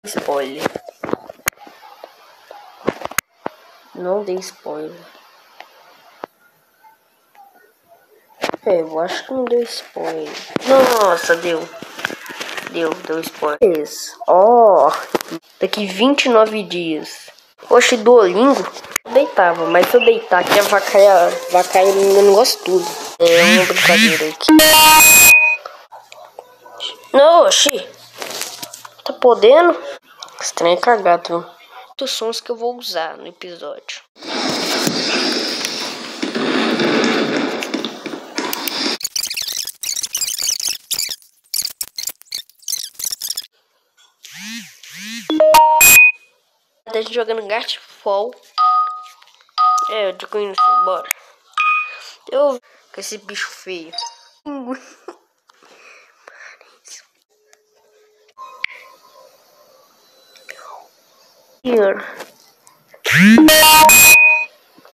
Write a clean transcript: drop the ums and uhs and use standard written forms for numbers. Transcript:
Spoiler. Não dei spoiler. Eu acho que não deu spoiler. Nossa, deu. Deu spoiler. Ó, daqui 29 dias. Oxe, Duolingo? Eu deitava, mas se eu deitar aqui, vai cair no negócio tudo. É uma brincadeira aqui. Não, oxi. Tá podendo? Estranho é cagado. Os sons que eu vou usar no episódio. A gente jogando Gartfall. Eu tô conhecendo, bora. Eu com esse bicho feio. Here.